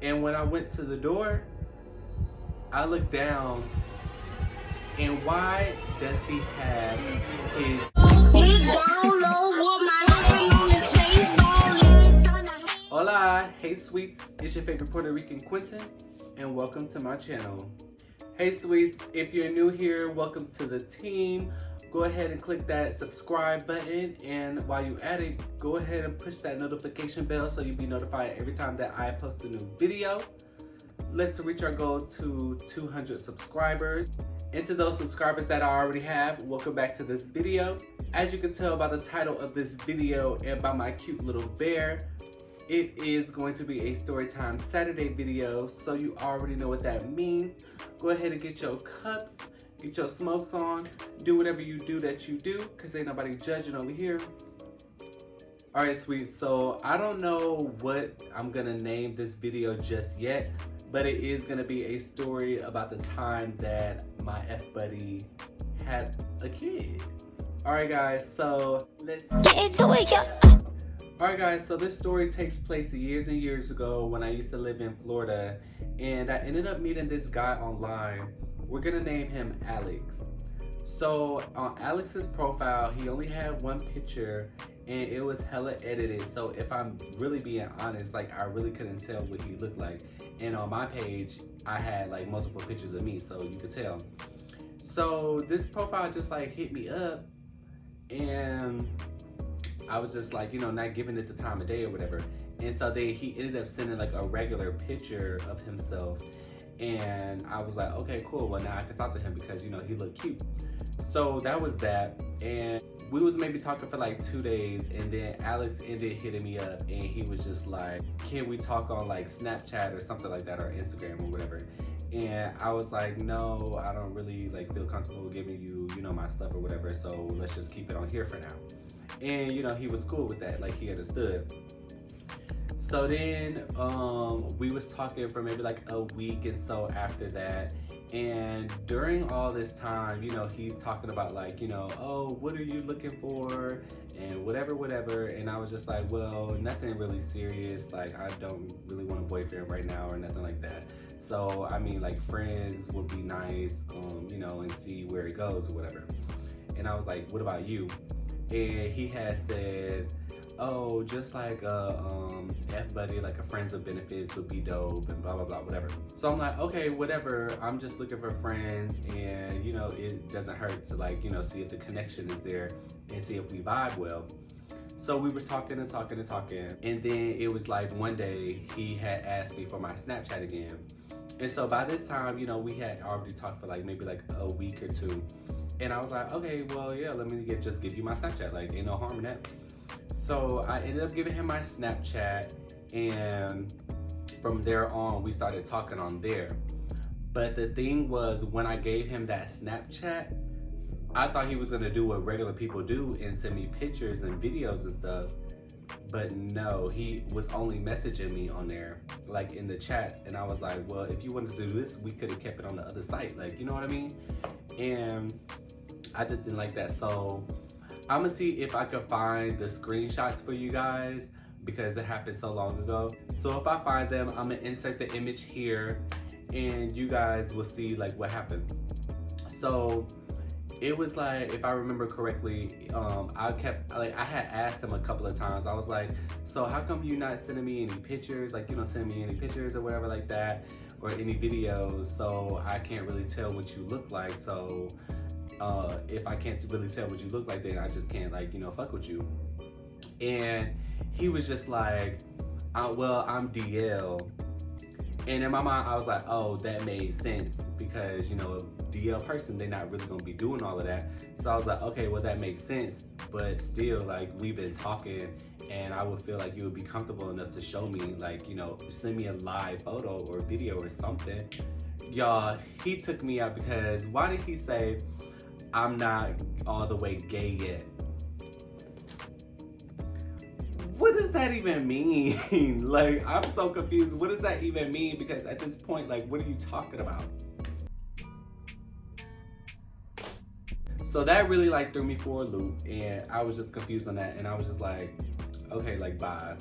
And when I went to the door, I looked down, and why does he have his... Hola, hey sweets, it's your favorite Puerto Rican Quenton, and welcome to my channel. Hey sweets, if you're new here, welcome to the team. Go ahead and click that subscribe button, and while you're at it, go ahead and push that notification bell so you'll be notified every time that I post a new video. Let's reach our goal to 200 subscribers. And to those subscribers that I already have, welcome back to this video. As you can tell by the title of this video and by my cute little bear, it is going to be a Storytime Saturday video, so you already know what that means. Go ahead and get your cups, get your smokes on, do whatever you do that you do, because ain't nobody judging over here. Alright sweets, so I don't know what I'm gonna name this video just yet, but it is gonna be a story about the time that my Fbuddy had a kid. Alright guys, so let's get into it, yeah. Alright guys, so this story takes place years and years ago when I used to live in Florida, and I ended up meeting this guy online. We're gonna name him Alex. So on Alex's profile, he only had one picture and it was hella edited. So if I'm really being honest, like I really couldn't tell what he looked like. And on my page, I had like multiple pictures of me, so you could tell. So this profile just like hit me up, and I was just like, you know, not giving it the time of day or whatever. And so he ended up sending like a regular picture of himself. And I was like, okay, cool. Well, now I can talk to him because, you know, he looked cute. So that was that. And we was maybe talking for like 2 days. And then Alex ended hitting me up. And he was just like, can we talk on like Snapchat or something like that, or Instagram or whatever? And I was like, no, I don't really like feel comfortable giving you, you know, my stuff or whatever. So let's just keep it on here for now. And you know, he was cool with that, like he understood. So then we was talking for maybe like a week and so after that. And during all this time, you know, he's talking about like, you know, oh, what are you looking for? And whatever. And I was just like, well, nothing really serious. Like, I don't really want a boyfriend right now or nothing like that. So, I mean, like friends would be nice, you know, and see where it goes or whatever. And I was like, what about you? And he had said, oh, just like a Fbuddy, like a friends of benefits would be dope and blah, blah, blah, whatever. So I'm like, okay, whatever. I'm just looking for friends, and you know, it doesn't hurt to like, you know, see if the connection is there and see if we vibe well. So we were talking and talking and talking. And then it was like one day he had asked me for my Snapchat again. And so by this time, you know, we had already talked for like maybe like a week or two. And I was like, okay, well, yeah, let me just give you my Snapchat. Like, ain't no harm in that. So I ended up giving him my Snapchat, and from there on, we started talking on there. But the thing was, when I gave him that Snapchat, I thought he was gonna do what regular people do and send me pictures and videos and stuff. But no, he was only messaging me on there, like in the chats. And I was like, well, if you wanted to do this, we could have kept it on the other site. Like, you know what I mean? And I just didn't like that. So I'm gonna see if I can find the screenshots for you guys because it happened so long ago. So if I find them, I'm gonna insert the image here and you guys will see like what happened. So it was like, if I remember correctly, I had asked him a couple of times. I was like, so how come you not sending me any pictures? Like, you know, sending me any pictures or whatever like that, or any videos, so I can't really tell what you look like. So if I can't really tell what you look like, then I just can't, like, you know, fuck with you. And he was just like, well, I'm DL. And in my mind, I was like, oh, that made sense because, you know, a DL person, they're not really gonna be doing all of that. So I was like, okay, well, that makes sense. But still, like, we've been talking, and I would feel like you would be comfortable enough to show me, like, you know, send me a live photo or video or something. Y'all, he took me out because why did he say, I'm not all the way gay yet? What does that even mean? Like, I'm so confused. What does that even mean? Because at this point, like, what are you talking about? So that really like threw me for a loop, and I was just confused on that, and I was just like, okay, like, bye.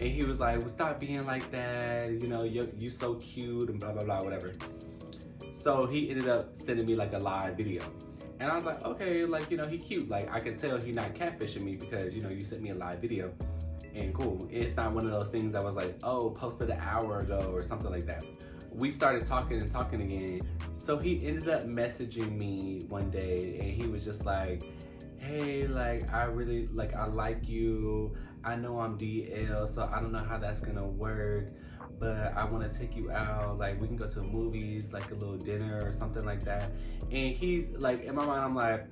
And he was like, well, stop being like that, you know, you so cute and blah, blah, blah, whatever. So he ended up sending me like a live video. And I was like, okay, like, you know, he cute. Like, I could tell he not catfishing me because, you know, you sent me a live video. And cool. It's not one of those things that was like, oh, posted an hour ago or something like that. We started talking again. So he ended up messaging me one day and he was just like, hey, like, I really, like, I like you. I know I'm DL, so I don't know how that's gonna work, but I wanna take you out. Like, we can go to movies, like a little dinner or something like that. And he's like, in my mind, I'm like,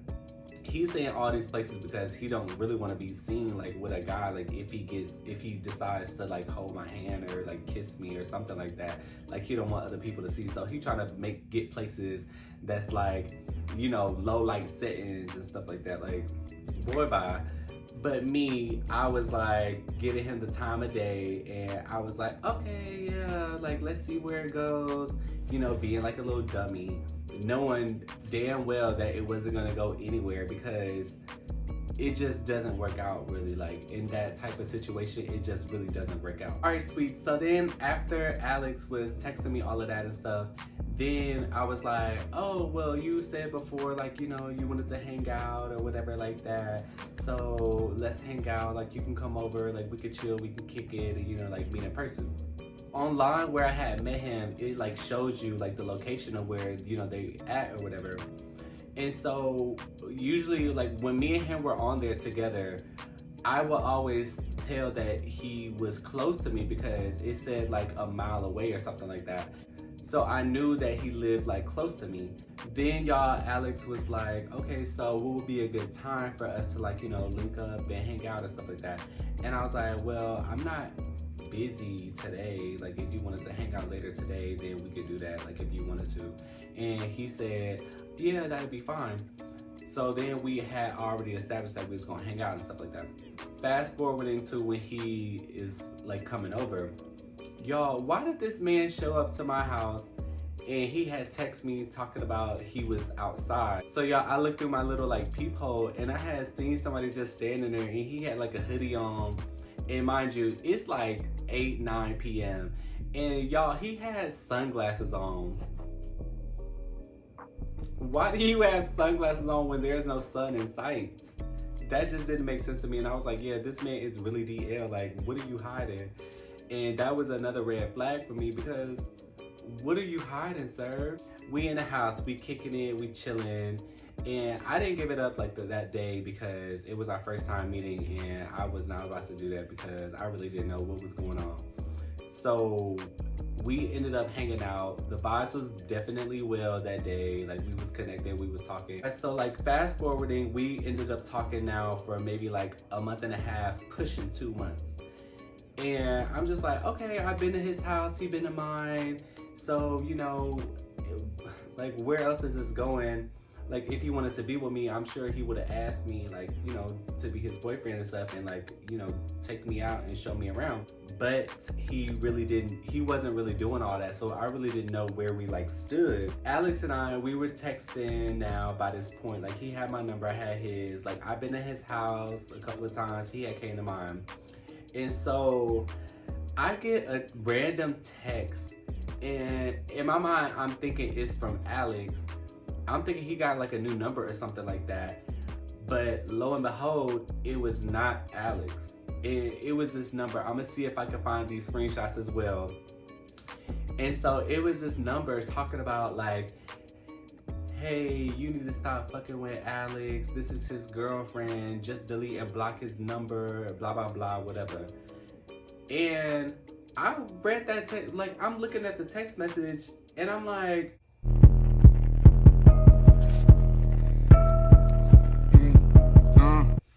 he's saying all these places because he don't really want to be seen like with a guy. Like if he decides to like hold my hand or like kiss me or something like that, like he don't want other people to see. So he trying to get places that's like, you know, low light settings and stuff like that. Like, boy, bye. But me, I was like giving him the time of day and I was like, okay, yeah, like let's see where it goes. You know, being like a little dummy, knowing damn well that it wasn't gonna go anywhere because it just doesn't work out really. Like in that type of situation, it just really doesn't work out. All right, sweet. So then after Alex was texting me all of that and stuff, then I was like, oh, well, you said before, like, you know, you wanted to hang out or whatever like that. So let's hang out. Like you can come over, like we could chill, we can kick it, and, you know, like meet in person. Online where I had met him, it like shows you like the location of where, you know, they at or whatever. And so usually like when me and him were on there together, I will always tell that he was close to me because it said like a mile away or something like that. So I knew that he lived like close to me. Then y'all, Alex was like, okay, so what would be a good time for us to like, you know, link up and hang out and stuff like that. And I was like, well, I'm not busy today. Like if you wanted to hang out later today, then we could do that, like if you wanted to. And he said, yeah, that'd be fine. So then we had already established that we was gonna hang out and stuff like that. Fast forwarding to when he is like coming over. Y'all, why did this man show up to my house and he had texted me talking about he was outside? So y'all, I looked through my little like peephole and I had seen somebody just standing there and he had like a hoodie on. And mind you, it's like 8, 9 p.m. And y'all, he had sunglasses on. Why do you have sunglasses on when there's no sun in sight? That just didn't make sense to me. And I was like, yeah, this man is really DL. Like, what are you hiding? And that was another red flag for me because what are you hiding, sir? We in the house, we kicking it, we chilling. And I didn't give it up like that day because it was our first time meeting and I was not about to do that because I really didn't know what was going on. So we ended up hanging out. The vibes was definitely well that day. Like we was connected, we was talking. So like fast forwarding, we ended up talking now for maybe like a month and a half, pushing 2 months. And I'm just like, okay, I've been to his house, he been to mine. So, you know, like where else is this going? Like if he wanted to be with me, I'm sure he would have asked me like, you know, to be his boyfriend and stuff and like, you know, take me out and show me around. But he wasn't really doing all that. So I really didn't know where we like stood. Alex and I, we were texting now by this point. Like he had my number, I had his. Like I've been to his house a couple of times. He had came to mine. And so I get a random text and in my mind, I'm thinking it's from Alex. I'm thinking he got like a new number or something like that. But lo and behold, it was not Alex. It was this number. I'm gonna see if I can find these screenshots as well. And so it was this number talking about like, hey, you need to stop fucking with Alex. This is his girlfriend. Just delete and block his number, blah, blah, blah, whatever. And I read that text, like I'm looking at the text message and I'm like,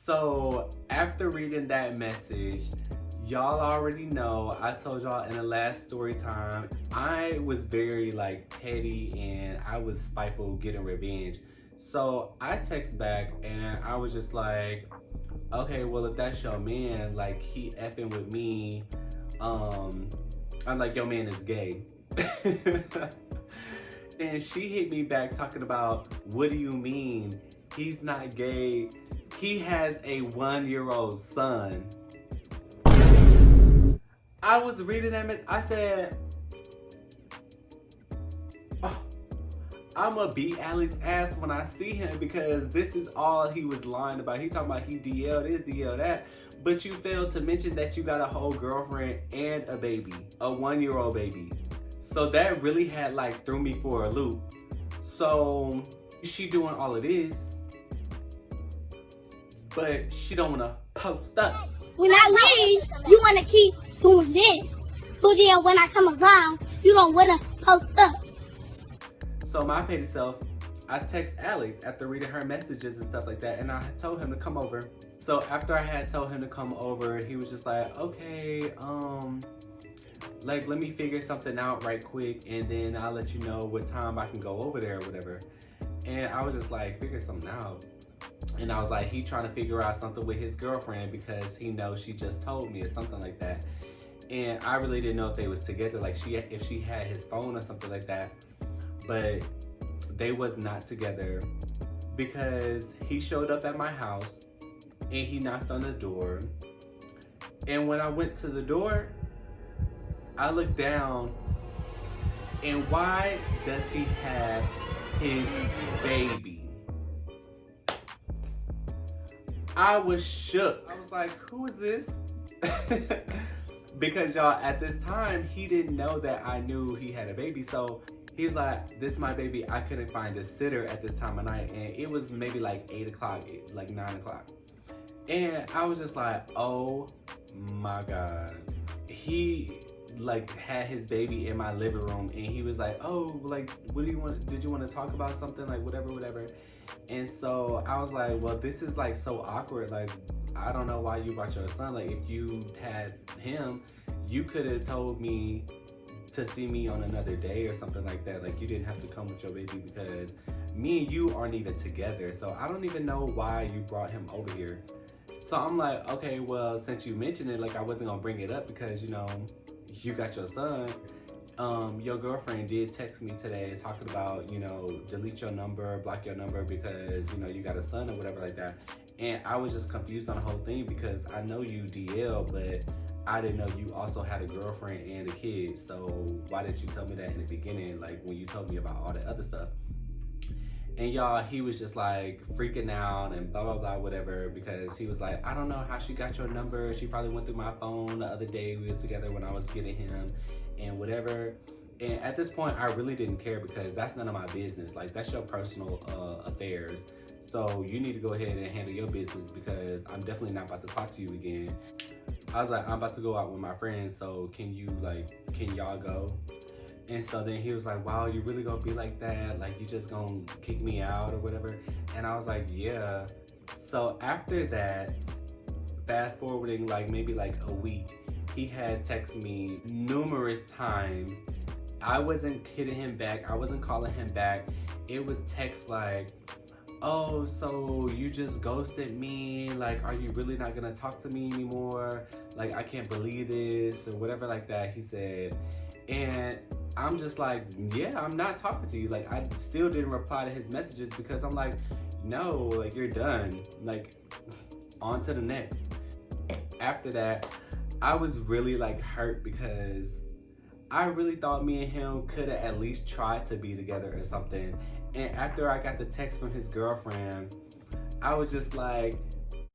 so after reading that message, y'all already know, I told y'all in the last story time, I was very like petty and I was spiteful getting revenge. So I text back and I was just like, okay, well if that's your man, like he effing with me, I'm like, your man is gay. And she hit me back talking about, what do you mean? He's not gay. He has a 1-year-old son. I was reading that message. I said, oh, I'm gonna beat Alex ass when I see him because this is all he was lying about. He talking about he DL this, DL that. But you failed to mention that you got a whole girlfriend and a baby, a 1-year-old baby. So that really had like threw me for a loop. So she doing all of this, but she don't wanna post up. When I leave, you wanna keep doing this. But then when I come around, you don't wanna post up. So my petty self, I text Alex after reading her messages and stuff like that, and I told him to come over. So after I had told him to come over, he was just like, okay, like let me figure something out right quick, and then I'll let you know what time I can go over there or whatever. And I was just like, figure something out. And I was like, he trying to figure out something with his girlfriend because he knows she just told me or something like that. And I really didn't know if they was together, like if she had his phone or something like that. But they was not together because he showed up at my house and he knocked on the door. And when I went to the door, I looked down, and why does he have his baby? I was shook. I was like, who is this? Because y'all, at this time, he didn't know that I knew he had a baby. So he's like, this is my baby. I couldn't find a sitter at this time of night. And it was maybe like 8 o'clock, like 9 o'clock. And I was just like, oh my God. He like had his baby in my living room, and he was like, oh, like, what do you want? Did you want to talk about something? Like, whatever. And so I was like, well, this is like so awkward. Like, I don't know why you brought your son. Like, if you had him, you could have told me to see me on another day or something like that. Like, you didn't have to come with your baby because me and you aren't even together. So I don't even know why you brought him over here. So I'm like, okay, well, since you mentioned it, like, I wasn't gonna bring it up because, you know, you got your son. Your girlfriend did text me today talking about, you know, delete your number, block your number because, you know, you got a son or whatever like that. And I was just confused on the whole thing because I know you DL, but I didn't know you also had a girlfriend and a kid. So why didn't you tell me that in the beginning, like when you told me about all the other stuff? And y'all, he was just like freaking out and blah, blah, blah, whatever, because he was like, I don't know how she got your number. She probably went through my phone the other day we was together when I was getting him and whatever. And at this point, I really didn't care because that's none of my business. Like, that's your personal affairs. So you need to go ahead and handle your business because I'm definitely not about to talk to you again. I was like, I'm about to go out with my friends, so can y'all go? And so then he was like, wow, you really gonna be like that? Like, you just gonna kick me out or whatever? And I was like, yeah. So after that, fast forwarding like maybe like a week, he had texted me numerous times. I wasn't hitting him back. I wasn't calling him back. It was text like, oh, so you just ghosted me? Like, are you really not gonna talk to me anymore? Like, I can't believe this or whatever like that, he said. And I'm just like, yeah, I'm not talking to you. Like, I still didn't reply to his messages because I'm like, no, like, you're done. Like, on to the next. After that, I was really like hurt because I really thought me and him could have at least tried to be together or something. And after I got the text from his girlfriend, I was just like,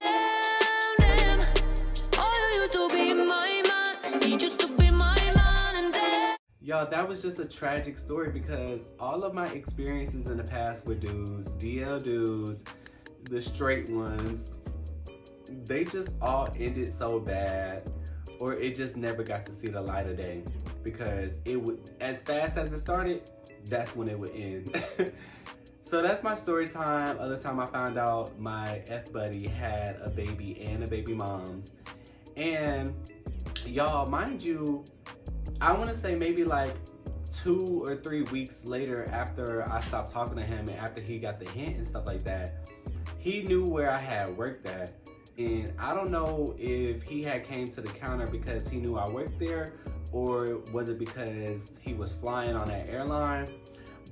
damn, all you used to be my man, he used to be my man, and then... Y'all, that was just a tragic story because all of my experiences in the past with dudes, DL dudes, the straight ones, they just all ended so bad, or it just never got to see the light of day because it would, as fast as it started, that's when it would end. So that's my story time. Other time I found out my Fbuddy had a baby and a baby mom's. And y'all, mind you, I want to say maybe like 2 or 3 weeks later after I stopped talking to him and after he got the hint and stuff like that, he knew where I had worked at. And I don't know if he had came to the counter because he knew I worked there, or was it because he was flying on that airline?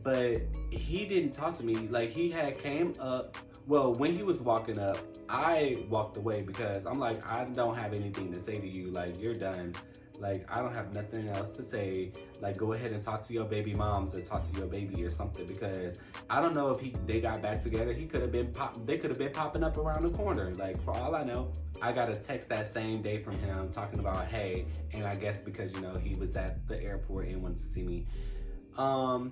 But he didn't talk to me. Like, he had came up, well, when he was walking up, I walked away because I'm like, I don't have anything to say to you. Like, you're done. Like, I don't have nothing else to say. Like, go ahead and talk to your baby moms or talk to your baby or something, because I don't know if they got back together. They could have been popping up around the corner. Like, for all I know, I got a text that same day from him talking about, hey, and I guess because, you know, he was at the airport and wanted to see me. And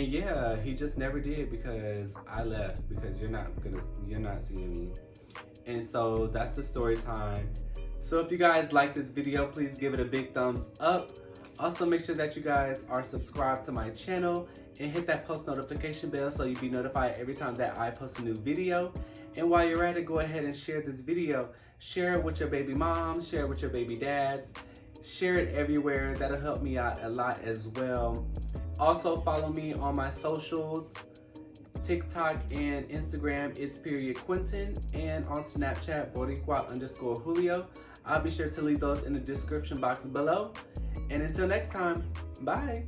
yeah, he just never did because I left, because you're not seeing me. And so that's the story time. So if you guys like this video, please give it a big thumbs up. Also, make sure that you guys are subscribed to my channel and hit that post notification bell so you'll be notified every time that I post a new video. And while you're at it, go ahead and share this video. Share it with your baby moms, share it with your baby dads, share it everywhere. That'll help me out a lot as well. Also, follow me on my socials, TikTok and Instagram, it's _Quenton, and on Snapchat, Boricua_Julio. I'll be sure to leave those in the description box below. And until next time, bye.